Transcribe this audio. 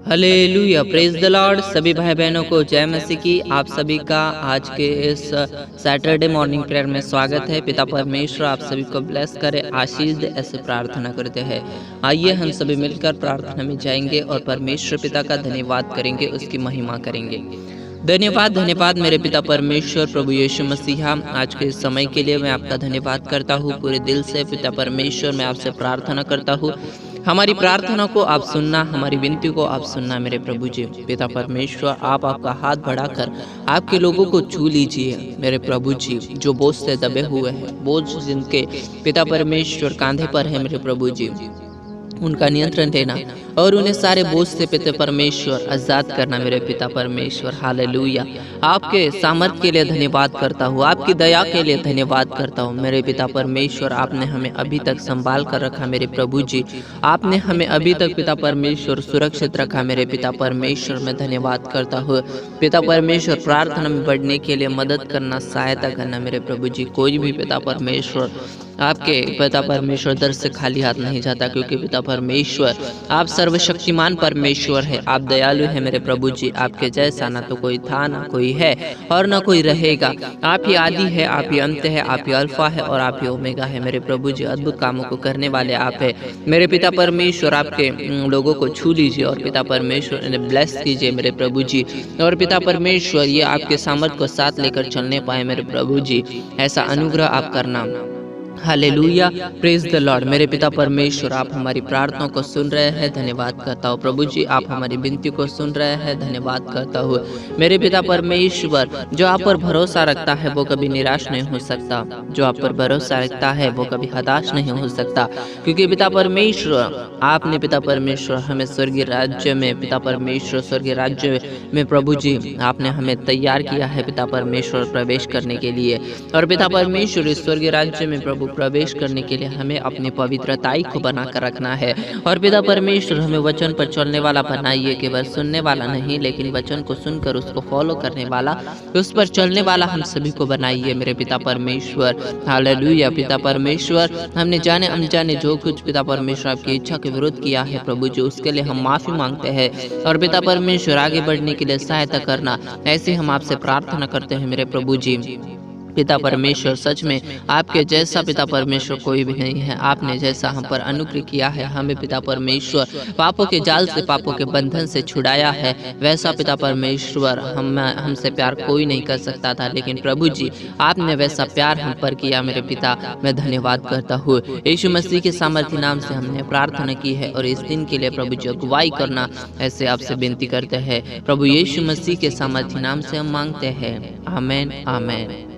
Hallelujah, praise the Lord. सभी भाई बहनों को जय मसीह की। आप सभी का आज के इस सैटरडे मॉर्निंग प्रेयर में स्वागत है। पिता परमेश्वर आप सभी को ब्लेस करे, आशीष दे, ऐसे प्रार्थना करते हैं। आइए हम सभी मिलकर प्रार्थना में जाएंगे और परमेश्वर पिता का धन्यवाद करेंगे, उसकी महिमा करेंगे। धन्यवाद धन्यवाद मेरे पिता परमेश्वर प्रभु यीशु मसीहा, आज के इस समय के लिए मैं आपका धन्यवाद करता हूँ पूरे दिल से। पिता परमेश्वर मैं आपसे प्रार्थना करता हूँ, हमारी प्रार्थना को आप सुनना, हमारी विनती को आप सुनना मेरे प्रभु जी। पिता परमेश्वर आप आपका हाथ बढ़ाकर आपके लोगों को छू लीजिए मेरे प्रभु जी। जो बोझ से दबे हुए हैं, बोझ जिनके पिता परमेश्वर कांधे पर है मेरे प्रभु जी, उनका नियंत्रण देना और उन्हें सारे बोझ से पिता परमेश्वर आजाद करना मेरे पिता परमेश्वर। हालेलुया, आपके सामर्थ्य के लिए धन्यवाद करता हूँ, आपकी दया के लिए धन्यवाद करता हूँ मेरे पिता परमेश्वर। आपने हमें अभी तक संभाल कर रखा मेरे प्रभु जी, आपने हमें अभी तक पिता परमेश्वर सुरक्षित रखा मेरे पिता परमेश्वर। मैं धन्यवाद करता हूँ पिता परमेश्वर। प्रार्थना में बढ़ने के लिए मदद करना, सहायता करना मेरे प्रभु जी। कोई भी पिता परमेश्वर आपके पिता परमेश्वर दर से खाली हाथ नहीं जाता, क्योंकि पिता परमेश्वर आप सर्वशक्तिमान परमेश्वर है, आप दयालु है मेरे प्रभु जी। आपके जैसा ना तो कोई था, ना कोई है और ना कोई रहेगा। आप ही आदि है, आप ही अंत है, आप ही अल्फा है और आप ही ओमेगा है मेरे प्रभु जी। अद्भुत कामों को करने वाले आप है मेरे पिता परमेश्वर। आपके लोगों को छू लीजिए और पिता परमेश्वर इन्हें ब्लेस कीजिए मेरे प्रभु जी। और पिता परमेश्वर ये आपके सामर्थ्य को साथ लेकर चलने पाए मेरे प्रभु जी, ऐसा अनुग्रह आप करना। Hallelujah, praise the Lord. मेरे पिता परमेश्वर आप हमारी प्रार्थना को सुन रहे हैं, धन्यवाद करता हूँ प्रभु जी। आप हमारी विनती को सुन रहे हैं, धन्यवाद करता हूँ मेरे पिता परमेश्वर। जो आप पर भरोसा रखता है वो कभी निराश नहीं हो सकता, जो आप पर भरोसा रखता है वो कभी हताश नहीं हो सकता, क्योंकि पिता परमेश्वर आपने पिता परमेश्वर हमें स्वर्गीय राज्य में, पिता परमेश्वर स्वर्गीय राज्य में प्रभु जी आपने हमें तैयार किया है पिता परमेश्वर प्रवेश करने के लिए। और पिता परमेश्वर इस स्वर्गीय राज्य में प्रभु प्रवेश करने के लिए हमें अपनी पवित्रताई को बनाकर रखना है। और पिता परमेश्वर हमें वचन पर चलने वाला बनाइए, केवल सुनने वाला नहीं लेकिन वचन को सुनकर उसको फॉलो करने वाला, उस पर चलने वाला हम सभी को बनाइए मेरे पिता परमेश्वर। हालेलुया, पिता परमेश्वर हमने जाने अनजाने जो कुछ पिता परमेश्वर आपकी इच्छा के विरुद्ध किया है प्रभु जी, उसके लिए हम माफी मांगते हैं। और पिता परमेश्वर आगे बढ़ने के लिए सहायता करना, ऐसे हम आपसे प्रार्थना करते हैं मेरे प्रभु जी। पिता परमेश्वर सच में आपके जैसा पिता परमेश्वर कोई भी नहीं है। आपने जैसा हम पर अनुग्रह किया है, हमें पिता परमेश्वर पापों के जाल से, पापों के बंधन से छुड़ाया है, वैसा पिता परमेश्वर हमसे प्यार कोई नहीं कर सकता था, लेकिन प्रभु जी आपने वैसा प्यार हम पर किया मेरे पिता। मैं धन्यवाद करता हूँ यीशु मसीह के सामर्थ्य नाम से हमने प्रार्थना की है और इस दिन के लिए प्रभु जी अगुवाई करना, ऐसे आपसे विनती करते हैं प्रभु यीशु मसीह के सामर्थ्य नाम से हम मांगते हैं। आमेन आमेन।